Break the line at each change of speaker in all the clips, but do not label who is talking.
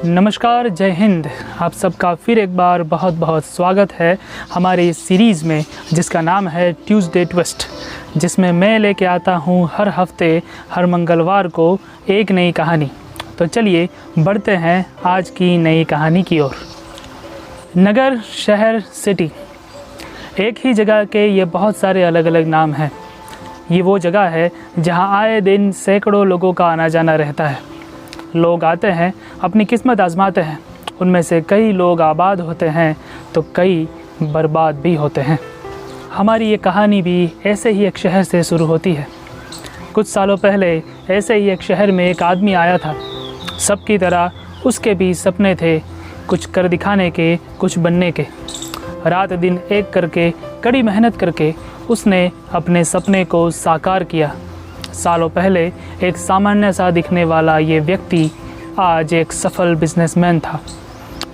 नमस्कार, जय हिंद। आप सबका फिर एक बार बहुत बहुत स्वागत है हमारे इस सीरीज़ में जिसका नाम है ट्यूसडे ट्विस्ट, जिसमें मैं लेके आता हूँ हर हफ्ते हर मंगलवार को एक नई कहानी। तो चलिए बढ़ते हैं आज की नई कहानी की ओर। नगर, शहर, सिटी, एक ही जगह के ये बहुत सारे अलग अलग नाम हैं। ये वो जगह है जहाँ आए दिन सैकड़ों लोगों का आना जाना रहता है। लोग आते हैं, अपनी किस्मत आजमाते हैं। उनमें से कई लोग आबाद होते हैं तो कई बर्बाद भी होते हैं। हमारी ये कहानी भी ऐसे ही एक शहर से शुरू होती है। कुछ सालों पहले ऐसे ही एक शहर में एक आदमी आया था। सबकी तरह उसके भी सपने थे, कुछ कर दिखाने के, कुछ बनने के। रात दिन एक करके, कड़ी मेहनत करके उसने अपने सपने को साकार किया। सालों पहले एक सामान्य सा दिखने वाला ये व्यक्ति आज एक सफल बिजनेसमैन था।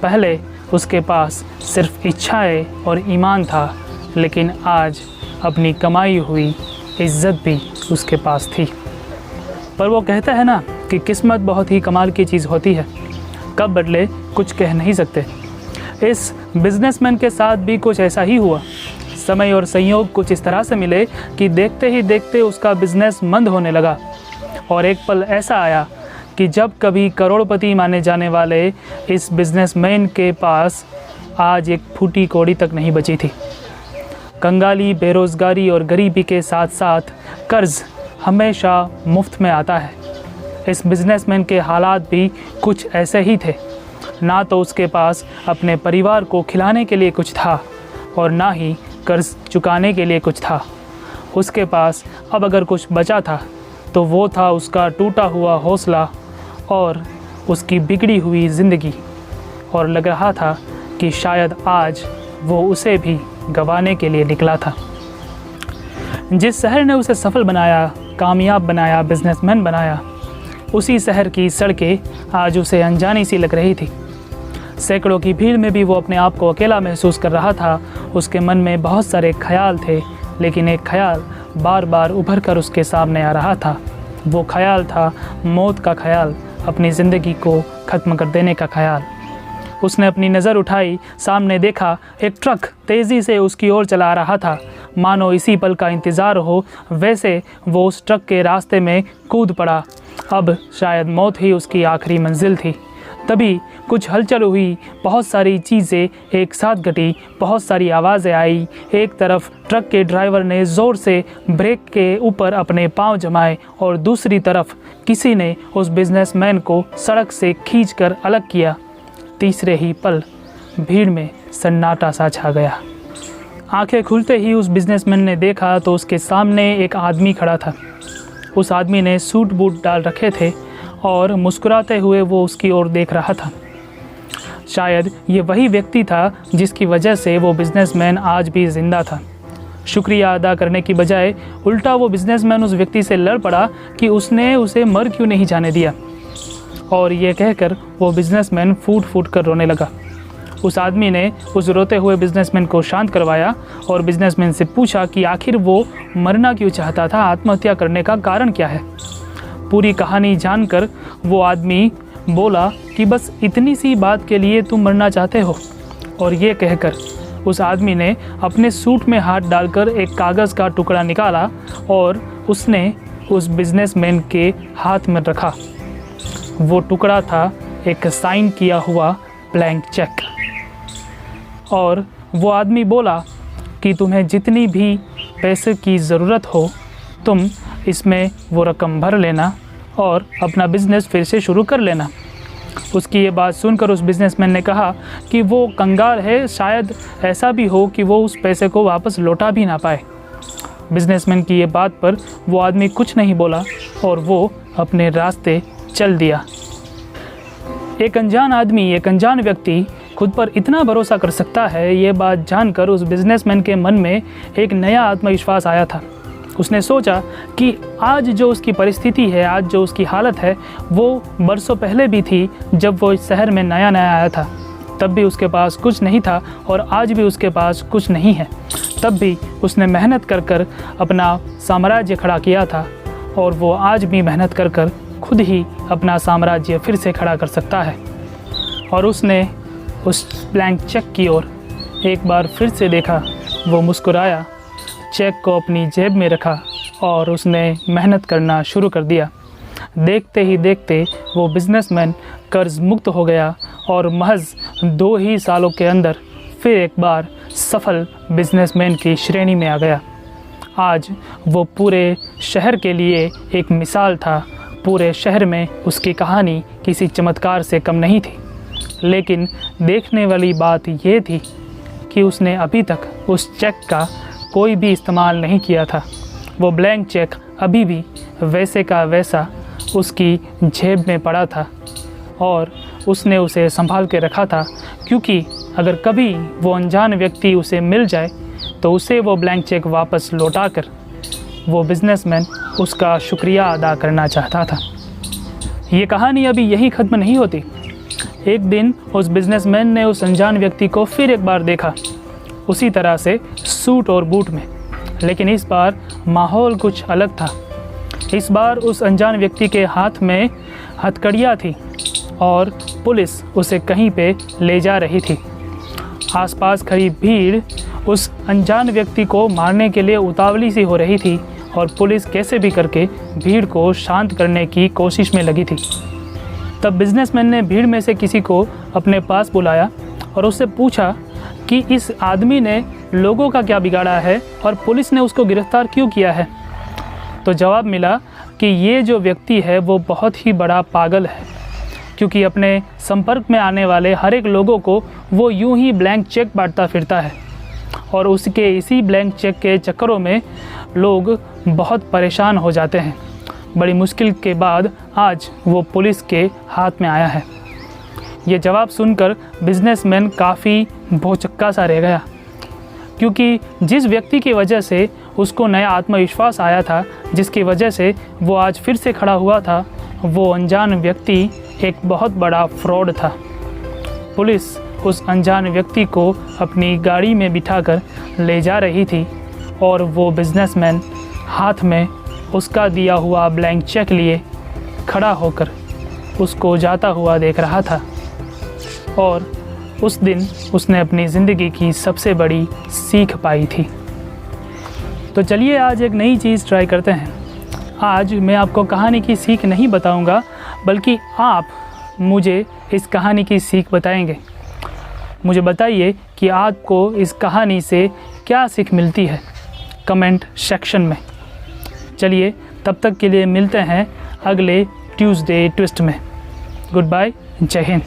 पहले उसके पास सिर्फ इच्छाएं और ईमान था, लेकिन आज अपनी कमाई हुई इज्जत भी उसके पास थी। पर वो कहते हैं ना कि किस्मत बहुत ही कमाल की चीज़ होती है, कब बदले कुछ कह नहीं सकते। इस बिजनेसमैन के साथ भी कुछ ऐसा ही हुआ। समय और संयोग कुछ इस तरह से मिले कि देखते ही देखते उसका बिजनेस मंद होने लगा। और एक पल ऐसा आया कि जब कभी करोड़पति माने जाने वाले इस बिजनेसमैन के पास आज एक फूटी कौड़ी तक नहीं बची थी। कंगाली, बेरोज़गारी और गरीबी के साथ साथ कर्ज हमेशा मुफ्त में आता है। इस बिजनेसमैन के हालात भी कुछ ऐसे ही थे। ना तो उसके पास अपने परिवार को खिलाने के लिए कुछ था और ना ही कर्ज चुकाने के लिए कुछ था। उसके पास अब अगर कुछ बचा था तो वो था उसका टूटा हुआ हौसला और उसकी बिगड़ी हुई ज़िंदगी। और लग रहा था कि शायद आज वो उसे भी गंवाने के लिए निकला था। जिस शहर ने उसे सफल बनाया, कामयाब बनाया, बिजनेसमैन बनाया, उसी शहर की सड़कें आज उसे अनजानी सी लग रही थी। सैकड़ों की भीड़ में भी वो अपने आप को अकेला महसूस कर रहा था। उसके मन में बहुत सारे ख्याल थे, लेकिन एक ख्याल बार बार उभर कर उसके सामने आ रहा था। वो ख्याल था मौत का ख्याल, अपनी ज़िंदगी को ख़त्म कर देने का ख्याल। उसने अपनी नज़र उठाई, सामने देखा एक ट्रक तेज़ी से उसकी ओर चला रहा था। मानो इसी पल का इंतज़ार हो, वैसे वो उस ट्रक के रास्ते में कूद पड़ा। अब शायद मौत ही उसकी आखिरी मंजिल थी। तभी कुछ हलचल हुई, बहुत सारी चीज़ें एक साथ घटी, बहुत सारी आवाज़ें आई। एक तरफ ट्रक के ड्राइवर ने ज़ोर से ब्रेक के ऊपर अपने पांव जमाए और दूसरी तरफ किसी ने उस बिजनेसमैन को सड़क से खींचकर अलग किया। तीसरे ही पल भीड़ में सन्नाटा सा छा गया। आंखें खुलते ही उस बिजनेसमैन ने देखा तो उसके सामने एक आदमी खड़ा था। उस आदमी ने सूट बूट डाल रखे थे और मुस्कुराते हुए वो उसकी ओर देख रहा था। शायद ये वही व्यक्ति था जिसकी वजह से वो बिजनेसमैन आज भी ज़िंदा था। शुक्रिया अदा करने की बजाय उल्टा वो बिजनेसमैन उस व्यक्ति से लड़ पड़ा कि उसने उसे मर क्यों नहीं जाने दिया। और ये कहकर वो बिजनेसमैन फूट फूट कर रोने लगा। उस आदमी ने उस रोते हुए बिजनेसमैन को शांत करवाया और बिजनेसमैन से पूछा कि आखिर वो मरना क्यों चाहता था, आत्महत्या करने का कारण क्या है। पूरी कहानी जानकर वो आदमी बोला कि बस इतनी सी बात के लिए तुम मरना चाहते हो। और ये कहकर उस आदमी ने अपने सूट में हाथ डालकर एक कागज़ का टुकड़ा निकाला और उसने उस बिजनेसमैन के हाथ में रखा। वो टुकड़ा था एक साइन किया हुआ ब्लैंक चेक। और वो आदमी बोला कि तुम्हें जितनी भी पैसे की ज़रूरत हो तुम इसमें वो रकम भर लेना और अपना बिज़नेस फिर से शुरू कर लेना। उसकी ये बात सुनकर उस बिजनेसमैन ने कहा कि वो कंगाल है, शायद ऐसा भी हो कि वो उस पैसे को वापस लौटा भी ना पाए। बिजनेसमैन की ये बात पर वो आदमी कुछ नहीं बोला और वो अपने रास्ते चल दिया। एक अनजान आदमी, एक अनजान व्यक्ति खुद पर इतना भरोसा कर सकता है, ये बात जानकर उस बिजनेसमैन के मन में एक नया आत्मविश्वास आया था। उसने सोचा कि आज जो उसकी परिस्थिति है, आज जो उसकी हालत है, वो बरसों पहले भी थी जब वो इस शहर में नया नया आया था। तब भी उसके पास कुछ नहीं था और आज भी उसके पास कुछ नहीं है। तब भी उसने मेहनत कर कर अपना साम्राज्य खड़ा किया था और वो आज भी मेहनत कर कर खुद ही अपना साम्राज्य फिर से खड़ा कर सकता है। और उसने उस ब्लैंक चेक की ओर एक बार फिर से देखा। वो मुस्कुराया, चेक को अपनी जेब में रखा और उसने मेहनत करना शुरू कर दिया। देखते ही देखते वो बिजनेसमैन कर्ज मुक्त हो गया और महज 2 ही सालों के अंदर फिर एक बार सफल बिजनेसमैन की श्रेणी में आ गया। आज वो पूरे शहर के लिए एक मिसाल था। पूरे शहर में उसकी कहानी किसी चमत्कार से कम नहीं थी। लेकिन देखने वाली बात ये थी कि उसने अभी तक उस चेक का कोई भी इस्तेमाल नहीं किया था। वो ब्लैंक चेक अभी भी वैसे का वैसा उसकी जेब में पड़ा था और उसने उसे संभाल के रखा था, क्योंकि अगर कभी वो अनजान व्यक्ति उसे मिल जाए तो उसे वो ब्लैंक चेक वापस लौटाकर वो बिजनेसमैन उसका शुक्रिया अदा करना चाहता था। ये कहानी अभी यही ख़त्म नहीं होती। एक दिन उस बिजनेसमैन ने उस अनजान व्यक्ति को फिर एक बार देखा, उसी तरह से सूट और बूट में। लेकिन इस बार माहौल कुछ अलग था। इस बार उस अनजान व्यक्ति के हाथ में हथकड़ियाँ थी और पुलिस उसे कहीं पे ले जा रही थी। आसपास खड़ी भीड़ उस अनजान व्यक्ति को मारने के लिए उतावली सी हो रही थी और पुलिस कैसे भी करके भीड़ को शांत करने की कोशिश में लगी थी। तब बिजनेसमैन ने भीड़ में से किसी को अपने पास बुलाया और उससे पूछा कि इस आदमी ने लोगों का क्या बिगाड़ा है और पुलिस ने उसको गिरफ्तार क्यों किया है। तो जवाब मिला कि ये जो व्यक्ति है वो बहुत ही बड़ा पागल है, क्योंकि अपने संपर्क में आने वाले हर एक लोगों को वो यूं ही ब्लैंक चेक बांटता फिरता है और उसके इसी ब्लैंक चेक के चक्करों में लोग बहुत परेशान हो जाते हैं। बड़ी मुश्किल के बाद आज वो पुलिस के हाथ में आया है। ये जवाब सुनकर बिजनेसमैन काफ़ी भौचक्का सा रह गया, क्योंकि जिस व्यक्ति की वजह से उसको नया आत्मविश्वास आया था, जिसकी वजह से वो आज फिर से खड़ा हुआ था, वो अनजान व्यक्ति एक बहुत बड़ा फ्रॉड था। पुलिस उस अनजान व्यक्ति को अपनी गाड़ी में बिठाकर ले जा रही थी और वो बिजनेसमैन हाथ में उसका दिया हुआ ब्लैंक चेक लिए खड़ा होकर उसको जाता हुआ देख रहा था। और उस दिन उसने अपनी ज़िंदगी की सबसे बड़ी सीख पाई थी। तो चलिए आज एक नई चीज़ ट्राई करते हैं। आज मैं आपको कहानी की सीख नहीं बताऊंगा, बल्कि आप मुझे इस कहानी की सीख बताएंगे। मुझे बताइए कि आपको इस कहानी से क्या सीख मिलती है कमेंट सेक्शन में। चलिए तब तक के लिए मिलते हैं अगले ट्यूसडे ट्विस्ट में। गुड बाय, जय हिंद।